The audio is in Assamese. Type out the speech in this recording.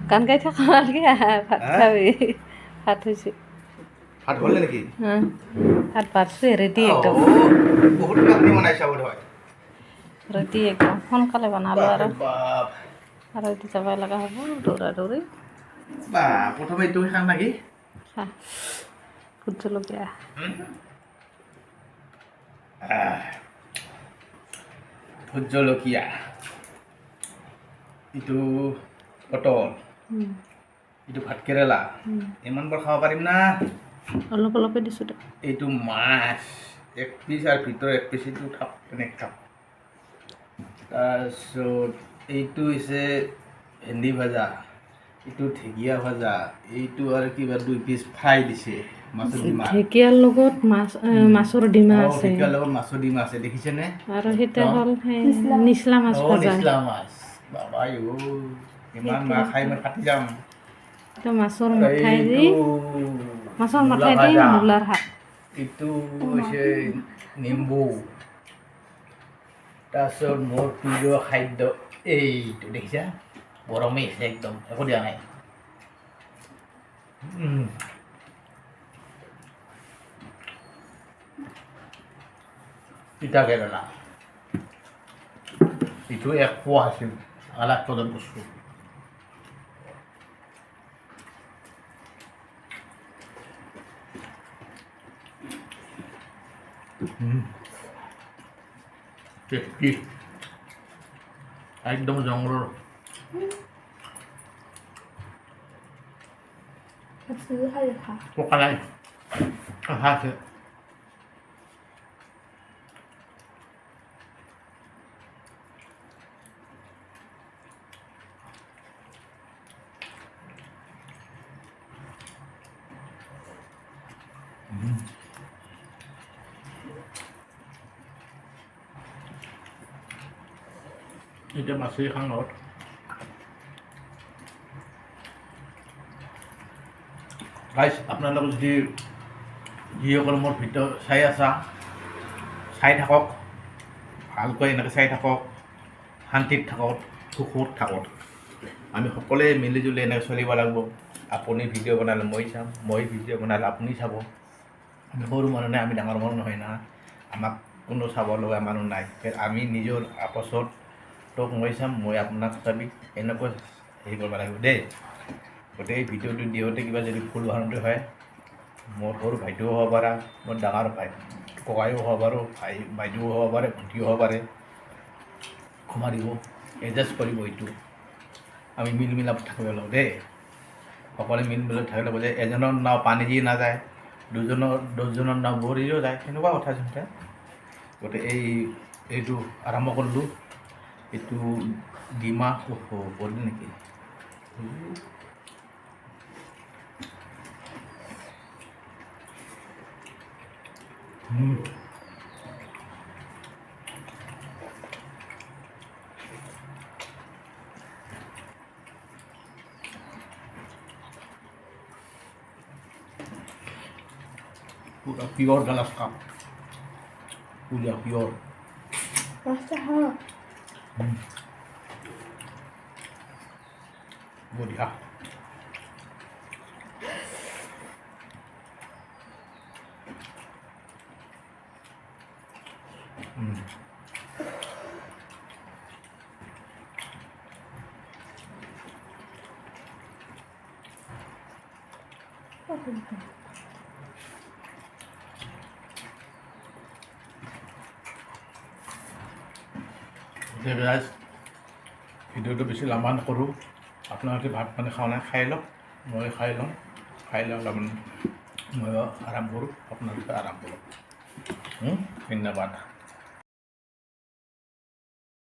গান গাই থাকা নালাগে ভাত খাবি ভাত হৈছে ভাত হ'লে নেকি ভাত পাৰছোঁ ৰেডি একদম বহুত আপুনি বনাইছা বোধ হয় ৰেডি একদম সোনকালে বনালোঁ আৰু বাপ এটি যাবই লগা হ'ব দৌৰা দৌৰি বা প্ৰথমে এইটো খাম নেকি খা ভোট জলকীয়া ভোট জলকীয়া এইটো পটল এইটো ভাতকেৰেলা ইমান বৰ খাব পাৰিম না অলপ অলপে দিছোঁ দে এইটো মাছ এক পিচ আৰু ভিতৰত এক পিচ এইটো খাপ তেনেকৈ খাপ তাৰপিছত এইটো হৈছে ভেন্দি ভাজা এইটো ঢেকীয়া ভাজা এইটো আৰু কিবা 2 পিচ ফ্ৰাই দিছে মাছৰ ডিমা ঢেকীয়াৰ লগত মাছৰ ডিমা আছে ঢেকীয়াৰ লগত মাছৰ ডিমা আছে দেখিছেনে আৰু সেইটা হ'ল নিচলা মাছ ভাজা নিচলা মাছ বাবা ইমান মাছ খাই মই ফাটি যাম তো মাছৰ মাথাই দি মূলাৰ শাক এইটো হৈছে নিম্বু তাৰপিছত মোৰ প্ৰিয় খাদ্য এইটো দেখিছা গৰমেই আছে একদম একো দিয়া নাই তিতা কেৰেলা এইটো এক পোৱা আছিল আলাগ প্ৰদান বস্তু টেষ্টি একদম জংঘলৰ পকা নাই আহা আছে এতিয়া মাছেই খাওঁ লগত গাইজ আপোনালোকে যদি যিসকল মোৰ ভিডিঅ' চাই আছা চাই থাকক ভালকৈ এনেকৈ চাই থাকক শান্তিত থাকক সুখত থাকক আমি সকলোৱে মিলিজুলি এনেকৈ চলিব লাগিব আপুনি ভিডিঅ' বনালে মই চাম মই ভিডিঅ' বনালে আপুনি চাব আমি সৰু মানুহ নাই আমি ডাঙৰ মানুহ নহয় না আমাক কোনো চাব লগা মানুহ নাই আমি নিজৰ আপচত তোক মই চাম মই আপোনাক চাবি এনেকৈ হেৰি কৰিব লাগিব দেই গতিকে এই ভিডিঅ'টো দিওঁতে কিবা যদি ভুল ভ্ৰান্তি হয় মোৰ সৰু ভাইটিও হ'ব পাৰা মোৰ ডাঙৰ ভাই ককায়ো হ'ব পাৰোঁ বাইদেউ হ'ব পাৰে ভণ্টিও হ'ব পাৰে ক্ষমা দিব এডজাষ্ট কৰিব এইটো আমি মিল মিলাপ থাকিব লাগিব দেই সকলোৱে মিল মিলাপ থাকিব লাগিব যে এজনৰ নাও পানী দি নাযায় দহজনৰ নাও বৰিও যায় সেনেকুৱা কথা চিন্তা গতিকে এইটো আৰম্ভ কৰিলোঁ এইটো ডিমা পৰিল নেকি पूरा प्योर गलास का पूरा प्योर बढ़िया গাইজ ভিডিঅ'টো বেছি লম্বা নকৰোঁ আপোনালোকে ভাত পানী খাওঁ নাই খাই লওক মই খাই লওঁ খাই লওঁ অলপমান মই আৰাম কৰোঁ আপোনালোকে আৰাম কৰক ধন্যবাদ